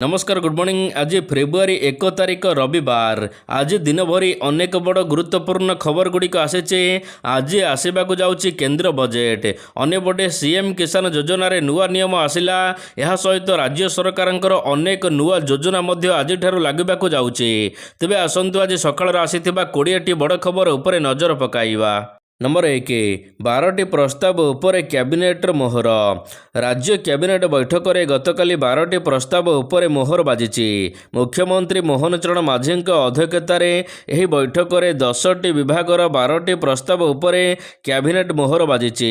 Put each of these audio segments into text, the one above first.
नमस्कार good morning. आज February 1 तारिख रविवार। आज दिन भरी अनेक बड़ गुरुत्वपूर्ण खबर गुड़िक आसे। आज आसवाक जाऊँगी केंद्र बजेट। अन्यपटे सीएम किसान योजन नुआ नियम आसला। यह सहित राज्य सरकार अनेक नुआ योजना आज लगवाक जाऊँगी। तेबे आसतु आज सकाळ आसी 20टी बड़ खबर उपर नजर पकाइबा। नंबर 1 12टी प्रस्ताव उपरे कैबिनेटर मोहर। राज्य कैबिनेट बैठक में गतकाली 12टी प्रस्ताव उपरे मोहर बाजिछि। मुख्यमंत्री मोहन चरण माझी अध्यक्षतार यह बैठक में 10टी विभागर 12टी प्रस्ताव उपरे कैबिनेट मोहर बाजिछि।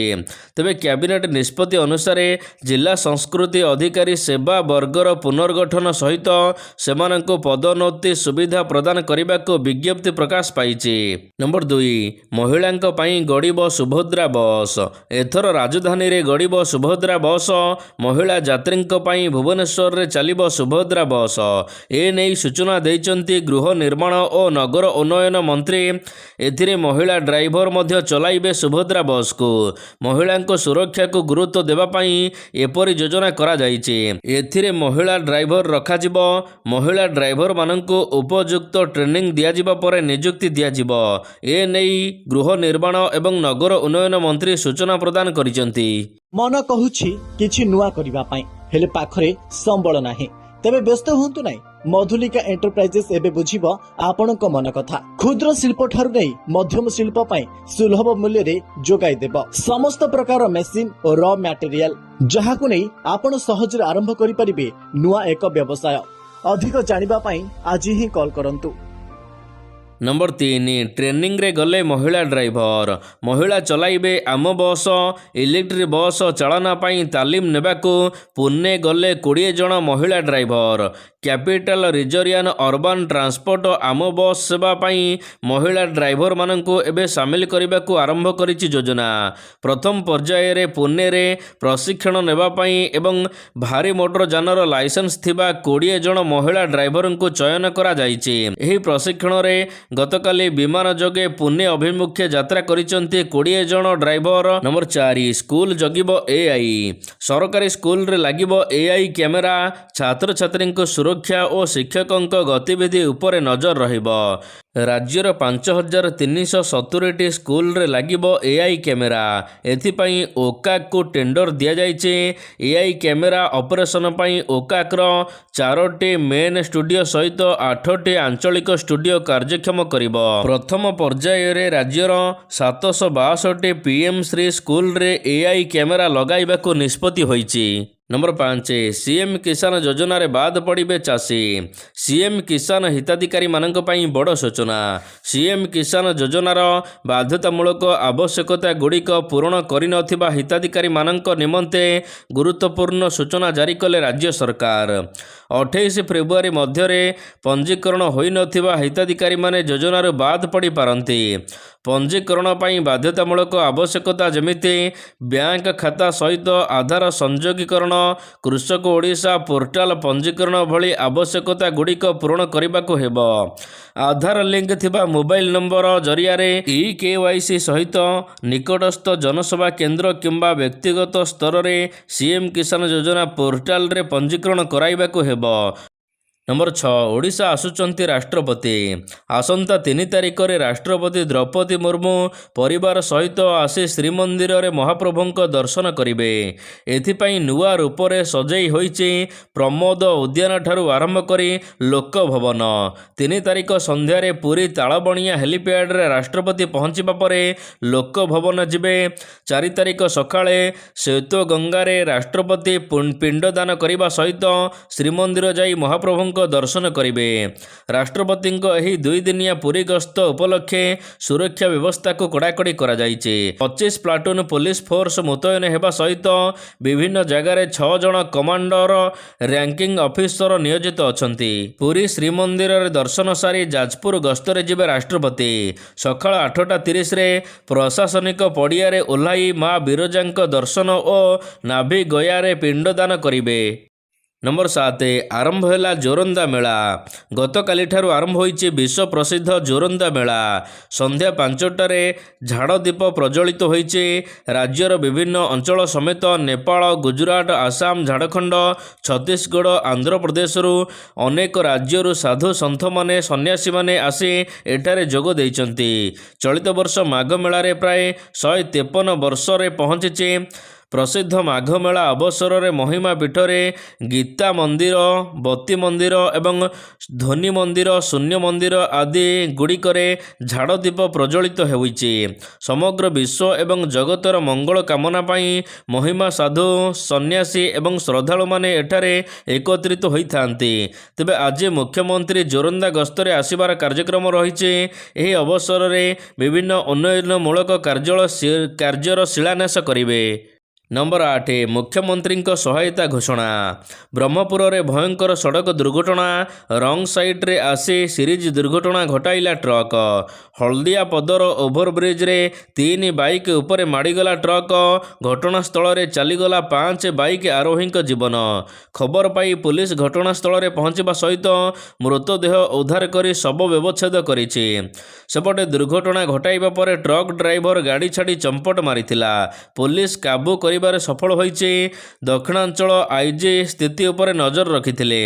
तेबे कैबिनेट निष्पत्ति अनुसार जिला संस्कृति अधिकारी सेवा वर्गर पुनर्गठन सहित सेमानंको पदोन्नति सुविधा प्रदान करने को विज्ञप्ति प्रकाश पाइछि। नंबर 2 महिलांको पई गड़िब सुभद्रा बस। एथर राजधानी रे गड़िब सुभद्रा बस। महिला यात्री भुवनेश्वर रे चलिब सुभद्रा बस। ए नहीं सूचना देइचंती गृह निर्माण और नगर उन्नयन मंत्री। एथिरे महिला ड्राइवर मध्य चलाइबे सुभद्रा बस को। महिला सुरक्षा को गुरुत्व देवा पई एपरि योजना करा जाइछि। एथिरे महिला ड्राइवर रखाजिब। महिला ड्राइवर मानंको उपयुक्त ट्रेनिंग दियाजिबा परे नियुक्ति दियाजिब। ए नहीं गृह निर्माण एवं नगर उन्नयन मंत्री सूचना प्रदान करिसेंती। मन कहूछि किछि नुआ करिबा पई हेले पाखरे संबळ नाही। तेबे व्यस्त हुंतु नाही। मधुलिका एंटरप्राइजेस एबे बुझिबो आपनक मन कथा। क्षुद्र शिल्प ठारु नै मध्यम शिल्प पई सुलभ मूल्य रे जोगाई देबो समस्त प्रकार मेसिन और रॉ मटेरियल जहाकु नै आपण सहज रे आरंभ करि परिबे नुआ एक व्यवसाय। अधिक जानिबा पई आज ही कॉल करंतु। नंबर 3 ट्रेनिंग रे गले महिला ड्राइवर। महिला चलाइबे आम बस इलेक्ट्रिक बस चालना पाई तालीम नेबाकू पुणे गले 20 जन महिला ड्राइवर। कैपिटल रिजरियन अर्बन ट्रांसपोर्ट आम बस सेवा पाई महिला ड्राइवर मानंको एबे सामिल करबाकू आरंभ करिछि योजना। प्रथम पर्याय रे पुणे रे प्रशिक्षण नेबा पाई एवं भारी मोटर जानर लाइसेंस थिबा 20 जन महिला ड्राइवर को चयन करा जाइछि। एही प्रशिक्षण रे गतकाली विमान जोगे पुणे अभिमुखे यात्रा करिसंती 20 जन ड्राइवर। नंबर 4 स्कूल जगिबो एआई। सरकारी स्कूल रे लागिबो एआई कैमेरा। छात्र छात्री सुरक्षा और शिक्षकों गतिविधि उपरे नजर रहिबो। राज्यर 5370टी स्कूल रे लागिबो एआई कैमेरा। एथिपाई ओकाक को टेंडर दिया जाइछे। एआई कैमेरा ऑपरेशन पाई ओकाक रो 4टी मेन स्टूडियो सहित 8टी आंचलिक स्टूडियो कार्यक्षम करिबो। प्रथम पर्याय रे राज्यर 762टी पीएम3 स्कूल रे एआई कैमेरा लगाइबाको निष्पत्ति होइछि। नंबर 5 सीएम किसान योजन रे बाद पड़े चाषी। सीएम किसान हिताधिकारी मानक पई बड़ सूचना। सीएम किसान योजनार बाध्यतामूलक आवश्यकता गुड़िक पूरण कर हिताधिकारी मानक निमंते गुरुत्वपूर्ण सूचना जारी कले राज्य सरकार। 28 फेब्रुआरी मध्य पंजीकरण होई नथिबा हिताधिकारी माने योजनार बाद पड़ी पारंती। पंजीकरण पाई बाध्यतामूलक आवश्यकता जमिति बैंक खाता सहित आधार संयोगीकरण, कृषक ओडिशा पोर्टाल पंजीकरण भली आवश्यकता गुड़िक पूरण करबाको हेबो। आधार लिंक थिबा मोबाइल नंबर जरिया रे ई-केवाईसी सहित निकटस्थ जनसेवा केंद्र किंबा व्यक्तिगत स्तर रे सीएम किसान योजना पोर्टाल रे पंजीकरण कराइबाको हेबो। नंबर 6 ओडिशा आसुचंती राष्ट्रपति। आसंता 3 तारिख रे राष्ट्रपति द्रौपदी मुर्मू परिवार सहित आसी श्रीमंदिर रे महाप्रभुंक दर्शन करिवे। एथिपाई नुआ रूप रे सजई होइछि प्रमोद उद्यान ठारू आरंभ करी लोक भवन। 3 तारिख संध्या रे पुरी तालबणिया हेलीपैड रे राष्ट्रपति पहुंचिबा परे लोक भवन जिबे। 4 तारिख सकाळे श्वेत गंगा रे राष्ट्रपति पिंडदान करिबा सहित श्रीमंदिर जाई महाप्रभु दर्शन करिवे। राष्ट्रपति एही 2 दिनिया पुरी गस्त उपलक्षे सुरक्षा व्यवस्था को कड़ाकड़ी करा जाइछे। 25 प्लाटून पुलिस फोर्स मुतयन हेबा सहित विभिन्न जगार 6 जन कमांडर रैंकिंग ऑफिसर नियोजित अछंती। पुरी श्रीमंदिर रे दर्शन सारी जाजपुर गस्तरे जिबे राष्ट्रपति। सकाळ 8:30 रे प्रशासनिक पड़िया रे ओल्हाई मां बिरजांक दर्शन और नाभि गया रे पिंडदान करिवे। नंबर 7 आरंभ है जोरंदा मेला। गतकालिठारू आरंभ होइछि विश्व प्रसिद्ध जोरंदा मेला। संध्या 5टारे झाड़दीप प्रज्वलित होइछि। राज्यर विभिन्न अंचल समेत नेपाल, गुजरात, आसाम, झारखंड, छत्तीसगढ़, आंध्र प्रदेशरू अनेक राज्यरू साधु सन्थ माने सन्यासी माने आसी एठारे जोग देइछन्ति। चलित वर्ष माघ मेलारे प्राय 153 वर्षरे पहुँचिछि। प्रसिद्ध माघ मेला अवसर में महिमा पीठरे गीता मंदिर, बती मंदिर एवं ध्वनि मंदिर, शून्य मंदिर आदि गुड़िकरे झाड़दीप प्रज्वलित होइछि। समग्र विश्व एवं जगतर मंगल कामना पाई महिमा साधु, सन्यासी एवं श्रद्धालु माने एठारे एकत्रित होइथांती। तेबे आज मुख्यमंत्री जोरंदा गस्तरे आसिबार कार्यक्रम रहिछि। एही अवसर में विभिन्न उन्नयनमूलक कार्यर शिलान्यास करिवे। नंबर 8 मुख्यमंत्री सहायता घोषणा। ब्रह्मपुर रे भयंकर सड़क दुर्घटना। रंग साइड रे आसी सीरीज दुर्घटना घटाइला ट्रक। हल्दिया पदर ओभरब्रिज रे 3 बाइक उपरे माड़ीगला ट्रक। घटनास्थल रे चलीगला 5 बाइक आरोही जीवन। खबर पाई पुलिस घटनास्थल रे पहुंचवा सहित मृतदेह उद्धार कर शव व्यवच्छेद करिछि। सेपटे दुर्घटना घटाइबा परे ट्रक ड्राइवर गाड़ी छाड़ी चंपट मारिथिला। पुलिस काबू बारे सफल होइछि। दक्षिणांचल आईजी स्थिति उपर नजर रखिथिले।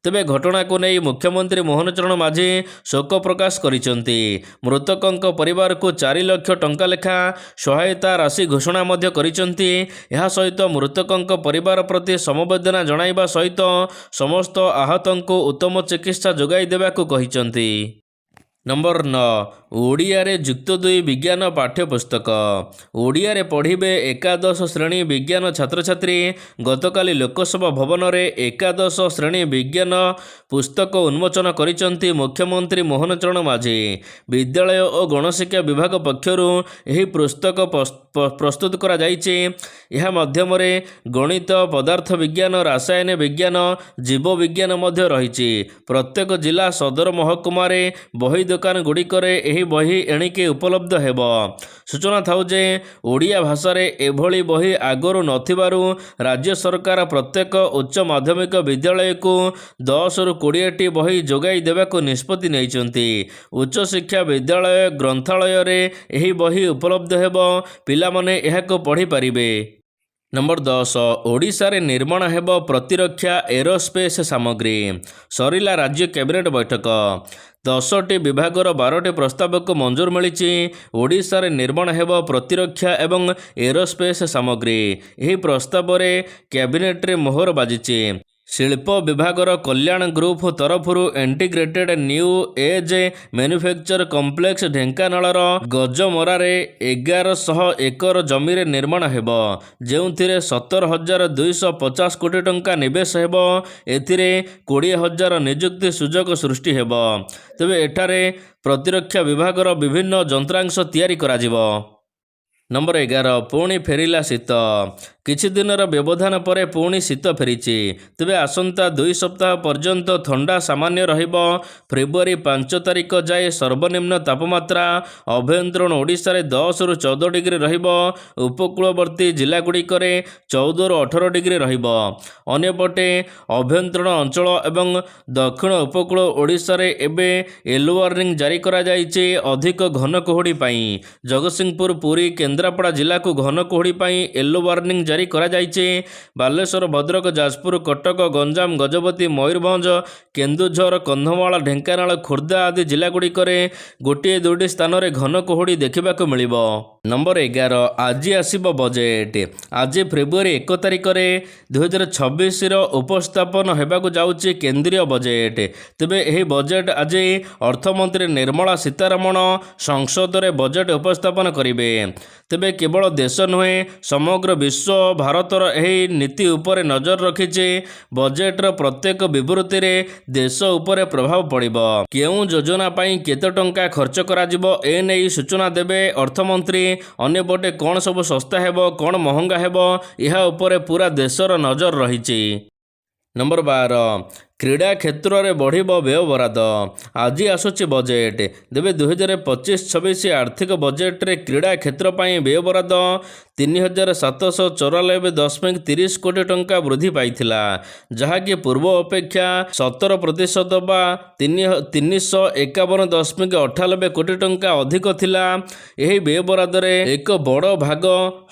तेबे घटना को नहीं मुख्यमंत्री मोहन चरण माझी शोक प्रकाश करिसंती। मृतकों परिवार को 4 लाख टंका लेखा सहायता राशि घोषणा मध्य करिसंती। यह सहित मृतकों परिवार प्रति समवेदना जणाइबा सहित समस्त आहतों को उत्तम चिकित्सा जोगाई देबाकू कहिसंती। नंबर 9 ओडिया रे युक्त 2 विज्ञान पाठ्यपुस्तक। ओडिया रे पढ़िबे एकादश श्रेणी विज्ञान छात्र छात्री। गतकाली लोकसभा भवन रे एकादश श्रेणी विज्ञान पुस्तक उन्मोचन करिसंती मुख्यमंत्री मोहन चरण माझी। विद्यालय और गणशिक्षा विभाग पक्षरु एही पुस्तक प्रस्तुत करा जाइछि। यह माध्यम रे गणित, पदार्थ विज्ञान, रसायन विज्ञान, जीव विज्ञान मध्य रहिछि। प्रत्येक जिला सदर महकुमा रे बही दुकान गुड़िकरे एही बही एणिके उपलब्ध हेब। सूचना थाउ जे ओडिया भाषा रे एभली बही आगरू नथिबारु राज्य सरकार प्रत्येक उच्च माध्यमिक विद्यालय को 10 रु 20 टी बही जोगाई देबाकू निष्पत्ति नेइचंती। उच्च शिक्षा विद्यालय ग्रंथालय रे एही बही उपलब्ध हेब। पिला माने एहाको पढ़ी पारिबे। नंबर 10 ओडिशा रे निर्माण हेब प्रतिरक्षा एरोस्पेस सामग्री। सरिला राज्य कैबिनेट बैठक। 10टी विभागर 12टी प्रस्ताव को मंजूर मिली। ओडिशा रे निर्माण हेब प्रतिरक्षा एवं एरोस्पेस सामग्री। यही प्रस्ताव रे कैबिनेट रे मोहर बाजिछि। शिल्प विभागर कल्याण ग्रुप तरफरु integrated new age manufacture complex ढेंकानालर गजमरारे 1100 एकर जमी रे निर्माण हेब। जेउथिरे 17,250 कोटी टंका निवेश हेब। एथिरे 20,000 नियुक्ति सुजोग सृष्टि हेब। तेबे एठारे प्रतिरक्षा विभागर विभिन्न यंत्रांश तैयारी कराजिबो। नंबर 11 पुणी फेरिला शीत। किछि दिनर व्यवधान परे पुणी शीत फेरिछि। तेबे आसंता 2 सप्ताह पर्यंत थंडा सामान्य रहिबो। फेब्रुआरी 5 तारिख जाए सर्वनिम्न तापमात्रा अभ्यंतरण ओडिशा रे 10 रु 14 डिग्री रहिबो। उपकूलवर्ती जिला गुड़िकरे 14 रु 18 डिग्री रहिबो। अन्यपटे अभ्यंतरण अंचल एवं दक्षिण उपकूल ओडिशा रे एबे येलो वार्निंग जारी करा जाइछि। अधिक घन कुहुड़ी पाई जगतसिंहपुर, पुरी, केन्द्रापड़ा जिला को घन कुहुड़ी पाई येलो वार्निंग जारी करा जाइछि। बालेश्वर, भद्रक, जाजपुर, कटक, गंजाम, गजपति, मयूरभंज, केन्दुझर, कंधमाल, ढेंकानाल, खोर्धा आदि जिला गुड़िकरे गोटे 2टी स्थान रे घन कुहुड़ी देखिबाकू मिलिबो। नंबर 11 आज आसिबो बजेट। आज फेब्रुआरी 1 तारिख रे 2026 रो उपस्थापन हेबाकू जाउछि केंद्रीय बजेट। तेबे एही बजेट आज अर्थमंत्री निर्मला सीतारमण संसद रे बजेट उपस्थापन करिवे। तेबे केवल देश नुहे समग्र विश्व भारतर एही नीति उपरे नजर रखिছে। बजेट रो प्रत्येक विवृत्ति रे देश उपरे प्रभाव पड़िबो। केउ योजना पाई केते टंका खर्च करा जिवो ए नै सूचना देबे अर्थमंत्री। अन्यपटे कौन सब सस्ता हेबो, कौन महंगा हेबो, यह उपरे पूरा देशर नजर रहिছে। नंबर 12 କ୍ରୀଡ଼ା କ୍ଷେତ୍ରରେ ବଢ଼ିବ ବ୍ୟୟ ବରାଦ। ଆଜି ଆସୁଛି ବଜେଟ୍। ତେବେ 2025-26 ଆର୍ଥିକ ବଜେଟ୍ରେ କ୍ରୀଡ଼ା କ୍ଷେତ୍ର ପାଇଁ ବ୍ୟୟ ବରାଦ 3,794.30 କୋଟି ଟଙ୍କା ବୃଦ୍ଧି ପାଇଥିଲା, ଯାହାକି ପୂର୍ବ ଅପେକ୍ଷା 17% ବା 351.98 କୋଟି ଟଙ୍କା ଅଧିକ ଥିଲା। ଏହି ବ୍ୟୟ ବରାଦରେ ଏକ ବଡ଼ ଭାଗ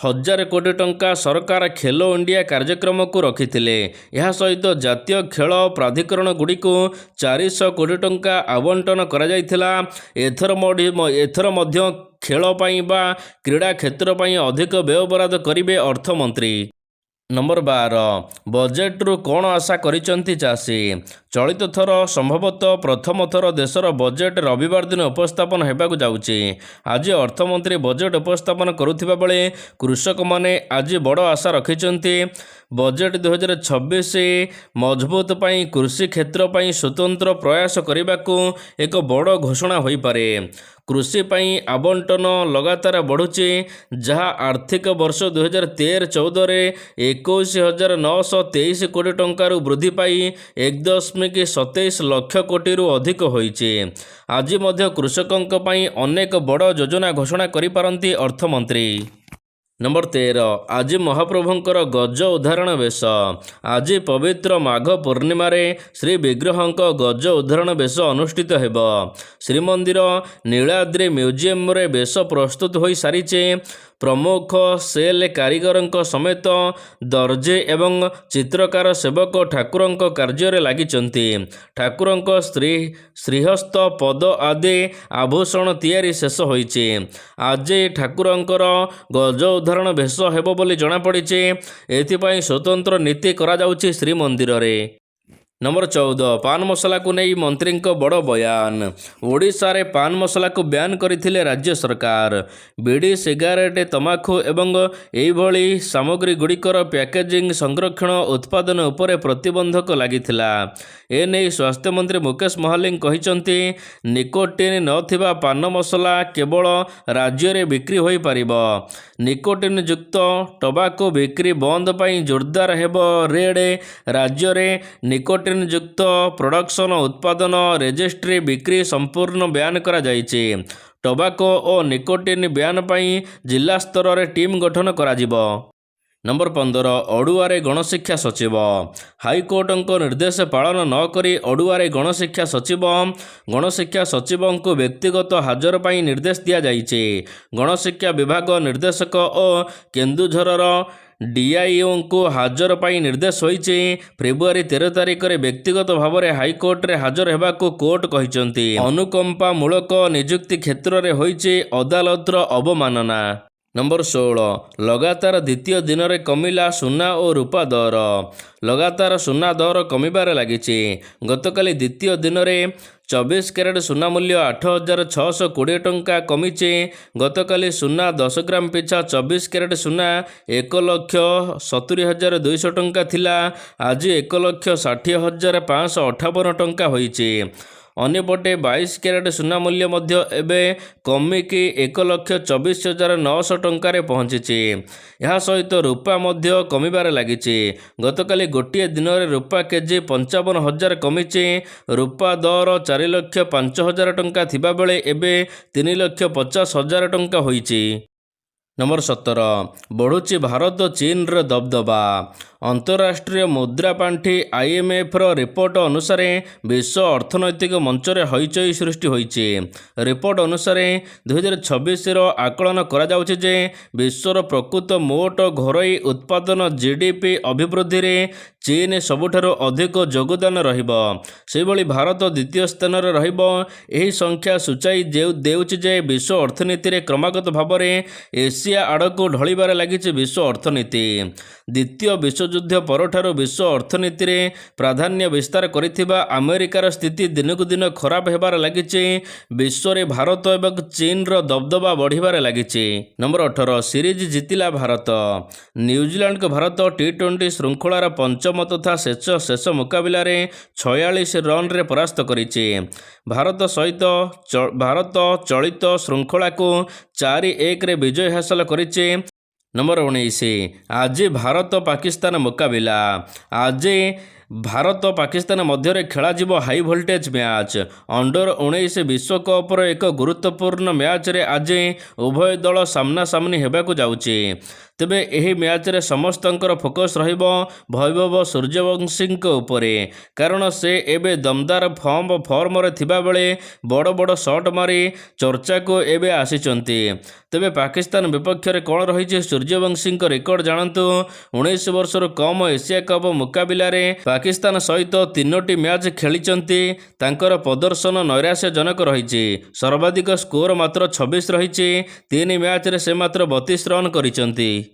1,000 କୋଟି ଟଙ୍କା ସରକାର ଖେଲୋ ଇଣ୍ଡିଆ କାର୍ଯ୍ୟକ୍ରମକୁ ରଖିଥିଲେ। ଏହା ସହିତ ଜାତୀୟ ଖେଳ ପ୍ରାଧିକରଣଗୁଡ଼ିକୁ 400 କୋଟି ଟଙ୍କା ଆବଣ୍ଟନ କରାଯାଇଥିଲା। ଏଥର ମଧ୍ୟ ଖେଳ ପାଇଁ ବା କ୍ରୀଡ଼ା କ୍ଷେତ୍ର ପାଇଁ ଅଧିକ ବ୍ୟୟ ବରାଦ କରିବେ ଅର୍ଥମନ୍ତ୍ରୀ। ନମ୍ବର 12, ବଜେଟ୍ରୁ କ'ଣ ଆଶା କରିଛନ୍ତି ଚାଷୀ? ଚଳିତ ଥର ସମ୍ଭବତଃ ପ୍ରଥମ ଥର ଦେଶର ବଜେଟ୍ ରବିବାର ଦିନ ଉପସ୍ଥାପନ ହେବାକୁ ଯାଉଛି। ଆଜି ଅର୍ଥମନ୍ତ୍ରୀ ବଜେଟ୍ ଉପସ୍ଥାପନ କରୁଥିବା ବେଳେ କୃଷକମାନେ ଆଜି ବଡ଼ ଆଶା ରଖିଛନ୍ତି। ବଜେଟ୍ 2026 ମଜବୁତ ପାଇଁ କୃଷି କ୍ଷେତ୍ର ପାଇଁ ସ୍ୱତନ୍ତ୍ର ପ୍ରୟାସ କରିବାକୁ ଏକ ବଡ଼ ଘୋଷଣା ହୋଇପାରେ। କୃଷି ପାଇଁ ଆବଣ୍ଟନ ଲଗାତାର ବଢ଼ୁଛି, ଯାହା ଆର୍ଥିକ ବର୍ଷ 2013-14ରେ 21,923 କୋଟି ଟଙ୍କାରୁ ବୃଦ୍ଧି ପାଇ 1.27 ଲକ୍ଷ କୋଟିରୁ ଅଧିକ ହୋଇଛି। ଆଜି ମଧ୍ୟ କୃଷକଙ୍କ ପାଇଁ ଅନେକ ବଡ଼ ଯୋଜନା ଘୋଷଣା କରିପାରନ୍ତି ଅର୍ଥମନ୍ତ୍ରୀ। ନମ୍ବର 13, ଆଜି ମହାପ୍ରଭୁଙ୍କର ଗଜ ଉଦ୍ଧାରଣ ବେଶ। ଆଜି ପବିତ୍ର ମାଘ ପୂର୍ଣ୍ଣିମାରେ ଶ୍ରୀବିଗ୍ରହଙ୍କ ଗଜ ଉଦ୍ଧାରଣ ବେଶ ଅନୁଷ୍ଠିତ ହେବ। ଶ୍ରୀମନ୍ଦିର ନୀଳାଦ୍ରି ମ୍ୟୁଜିୟମରେ ବେଶ ପ୍ରସ୍ତୁତ ହୋଇସାରିଛି। ପ୍ରମୁଖ ସେଲ୍ କାରିଗରଙ୍କ ସମେତ ଦର୍ଜି ଏବଂ ଚିତ୍ରକାର ସେବକ ଠାକୁରଙ୍କ କାର୍ଯ୍ୟରେ ଲାଗିଛନ୍ତି। ଠାକୁରଙ୍କ ଶ୍ରୀହସ୍ତ ପଦ ଆଦି ଆଭୂଷଣ ତିଆରି ଶେଷ ହୋଇଛି। ଆଜି ଠାକୁରଙ୍କର ଗଜ ଉଦ୍ଧାରଣ ବେଶ ହେବ ବୋଲି ଜଣାପଡ଼ିଛି। ଏଥିପାଇଁ ସ୍ୱତନ୍ତ୍ର ନୀତି କରାଯାଉଛି ଶ୍ରୀମନ୍ଦିରରେ। ନମ୍ବର 14, ପାନ ମସଲାକୁ ନେଇ ମନ୍ତ୍ରୀଙ୍କ ବଡ଼ ବୟାନ। ଓଡ଼ିଶାରେ ପାନ ମସଲାକୁ ବ୍ୟାନ୍ କରିଥିଲେ ରାଜ୍ୟ ସରକାର। ବିଡ଼ି, ସିଗାରେଟ୍, ତମାଖୁ ଏବଂ ଏହିଭଳି ସାମଗ୍ରୀଗୁଡ଼ିକର ପ୍ୟାକେଜିଂ, ସଂରକ୍ଷଣ, ଉତ୍ପାଦନ ଉପରେ ପ୍ରତିବନ୍ଧକ ଲାଗିଥିଲା। ଏନେଇ ସ୍ୱାସ୍ଥ୍ୟମନ୍ତ୍ରୀ ମୁକେଶ ମହାଲିକ କହିଛନ୍ତି, ନିକୋଟିନ୍ ନଥିବା ପାନ ମସଲା କେବଳ ରାଜ୍ୟରେ ବିକ୍ରି ହୋଇପାରିବ। ନିକୋଟିନ୍ ଯୁକ୍ତ ଟବାକୋ ବିକ୍ରି ବନ୍ଦ ପାଇଁ ଜୋରଦାର ହେବ ରେଡ୍। ରାଜ୍ୟରେ ନିକୋଟିନ୍ ଯୁକ୍ତ ପ୍ରଡକ୍ସନ, ଉତ୍ପାଦନ, ରେଜିଷ୍ଟ୍ରି, ବିକ୍ରି ସମ୍ପୂର୍ଣ୍ଣ ବ୍ୟାନ୍ କରାଯାଇଛି। ଟବାକୋ ଓ ନିକୋଟିନ୍ ବ୍ୟାନ୍ ପାଇଁ ଜିଲ୍ଲା ସ୍ତରରେ ଟିମ୍ ଗଠନ କରାଯିବ। ନମ୍ବର 15, ଅଡ଼ୁଆରେ ଗଣଶିକ୍ଷା ସଚିବ। ହାଇକୋର୍ଟଙ୍କ ନିର୍ଦ୍ଦେଶ ପାଳନ ନ କରି ଅଡ଼ୁଆରେ ଗଣଶିକ୍ଷା ସଚିବ। ଗଣଶିକ୍ଷା ସଚିବଙ୍କୁ ବ୍ୟକ୍ତିଗତ ହାଜର ପାଇଁ ନିର୍ଦ୍ଦେଶ ଦିଆଯାଇଛି। ଗଣଶିକ୍ଷା ବିଭାଗ ନିର୍ଦ୍ଦେଶକ ଓ କେନ୍ଦୁଝରର ଡିଆଇଓଙ୍କୁ ହାଜର ପାଇଁ ନିର୍ଦ୍ଦେଶ ହୋଇଛି। ଫେବୃଆରୀ 13 ତାରିଖରେ ବ୍ୟକ୍ତିଗତ ଭାବରେ ହାଇକୋର୍ଟରେ ହାଜର ହେବାକୁ କୋର୍ଟ କହିଛନ୍ତି। ଅନୁକମ୍ପାମୂଳକ ନିଯୁକ୍ତି କ୍ଷେତ୍ରରେ ହୋଇଛି ଅଦାଲତର ଅବମାନନା। ନମ୍ବର 16, ଲଗାତାର ଦ୍ୱିତୀୟ ଦିନରେ କମିଲା ସୁନା ଓ ରୂପା ଦର। ଲଗାତାର ସୁନା ଦର କମିବାରେ ଲାଗିଛି। ଗତକାଲି ଦ୍ୱିତୀୟ ଦିନରେ 24 କ୍ୟାରେଟ୍ ସୁନା ମୂଲ୍ୟ 8,620 ଟଙ୍କା କମିଛି। ଗତକାଲି ସୁନା 10 ଗ୍ରାମ ପିଛା 24 କ୍ୟାରେଟ୍ ସୁନା 1,70,200 ଟଙ୍କା ଥିଲା। ଆଜି 1,60,558 ଟଙ୍କା ହୋଇଛି। ଅନ୍ୟପଟେ 22 କ୍ୟାରେଟ୍ ସୁନା ମୂଲ୍ୟ ମଧ୍ୟ ଏବେ କମିକି 1,24,900 ଟଙ୍କାରେ ପହଞ୍ଚିଛି। ଏହା ସହିତ ରୂପା ମଧ୍ୟ କମିବାରେ ଲାଗିଛି। ଗତକାଲି ଗୋଟିଏ ଦିନରେ ରୂପା କେଜି 55,000 କମିଛି। ରୂପା ଦର 4,05,000 ଟଙ୍କା ଥିବାବେଳେ ଏବେ 3,50,000 ଟଙ୍କା ହୋଇଛି। ନମ୍ବର 17, ବଢ଼ୁଛି ଭାରତ ଚୀନର ଦବଦବା। ଅନ୍ତରାଷ୍ଟ୍ରୀୟ ମୁଦ୍ରା ପାଣ୍ଠି IMFର ରିପୋର୍ଟ ଅନୁସାରେ ବିଶ୍ୱ ଅର୍ଥନୈତିକ ମଞ୍ଚରେ ହଇଚଇ ସୃଷ୍ଟି ହୋଇଛି। ରିପୋର୍ଟ ଅନୁସାରେ 2026ର ଆକଳନ କରାଯାଉଛି ଯେ ବିଶ୍ୱର ପ୍ରକୃତ ମୋଟ ଘରୋଇ ଉତ୍ପାଦନ GDP ଅଭିବୃଦ୍ଧିରେ ଚୀନ ସବୁଠାରୁ ଅଧିକ ଯୋଗଦାନ ରହିବ। ସେହିଭଳି ଭାରତ ଦ୍ୱିତୀୟ ସ୍ଥାନରେ ରହିବ। ଏହି ସଂଖ୍ୟା ସୂଚାଇ ଦେଉଛି ଯେ ବିଶ୍ୱ ଅର୍ଥନୀତିରେ କ୍ରମାଗତ ଭାବରେ ଏସିଆ ଆଡ଼କୁ ଢଳିବାରେ ଲାଗିଛି ବିଶ୍ୱ ଅର୍ଥନୀତି। ଦ୍ୱିତୀୟ ବିଶ୍ୱଯୁଦ୍ଧ ପରଠାରୁ ବିଶ୍ୱ ଅର୍ଥନୀତିରେ ପ୍ରାଧାନ୍ୟ ବିସ୍ତାର କରିଥିବା ଆମେରିକାର ସ୍ଥିତି ଦିନକୁ ଦିନ ଖରାପ ହେବାରେ ଲାଗିଛି। ବିଶ୍ୱରେ ଭାରତ ଏବଂ ଚୀନର ଦବଦବା ବଢ଼ିବାରେ ଲାଗିଛି। ନମ୍ବର 18, ସିରିଜ୍ ଜିତିଲା ଭାରତ। ନ୍ୟୁଜିଲାଣ୍ଡକୁ ଭାରତ T20 ଶୃଙ୍ଖଳାର ପଞ୍ଚମ ତଥା ଶେଷ ମୁକାବିଲାରେ 46 ରନ୍ରେ ପରାସ୍ତ କରିଛି। ଭାରତ ଚଳିତ ଶୃଙ୍ଖଳାକୁ 4-1ରେ ବିଜୟ ହାସଲ କରିଛି। ନମ୍ବର 19, ଆଜି ଭାରତ ପାକିସ୍ତାନ ମୁକାବିଲା। ଆଜି ଭାରତ ପାକିସ୍ତାନ ମଧ୍ୟରେ ଖେଳାଯିବ ହାଇ ଭୋଲ୍ଟେଜ୍ ମ୍ୟାଚ୍। ଅଣ୍ଡର-19 ବିଶ୍ୱକପ୍ର ଏକ ଗୁରୁତ୍ୱପୂର୍ଣ୍ଣ ମ୍ୟାଚ୍ରେ ଆଜି ଉଭୟ ଦଳ ସାମ୍ନାସାମ୍ନି ହେବାକୁ ଯାଉଛି। ତେବେ ଏହି ମ୍ୟାଚ୍ରେ ସମସ୍ତଙ୍କର ଫୋକସ୍ ରହିବ ଭୈଭବ ସୂର୍ଯ୍ୟବଂଶୀଙ୍କ ଉପରେ, କାରଣ ସେ ଏବେ ଦମଦାର ଫର୍ମରେ ଥିବାବେଳେ ବଡ଼ ବଡ଼ ସଟ୍ ମାରି ଚର୍ଚ୍ଚାକୁ ଏବେ ଆସିଛନ୍ତି। ତେବେ ପାକିସ୍ତାନ ବିପକ୍ଷରେ କ'ଣ ରହିଛି ସୂର୍ଯ୍ୟବଂଶୀଙ୍କ ରେକର୍ଡ ଜାଣନ୍ତୁ। 19 ବର୍ଷରୁ କମ୍ ଏସିଆ କପ୍ ମୁକାବିଲାରେ ପାକିସ୍ତାନ ସହିତ 3ଟି ମ୍ୟାଚ୍ ଖେଳିଛନ୍ତି। ତାଙ୍କର ପ୍ରଦର୍ଶନ ନୈରାଶ୍ୟଜନକ ରହିଛି। ସର୍ବାଧିକ ସ୍କୋର ମାତ୍ର 26 ରହିଛି। 3 ମ୍ୟାଚ୍ରେ ସେ ମାତ୍ର 32 ରନ୍ କରିଛନ୍ତି।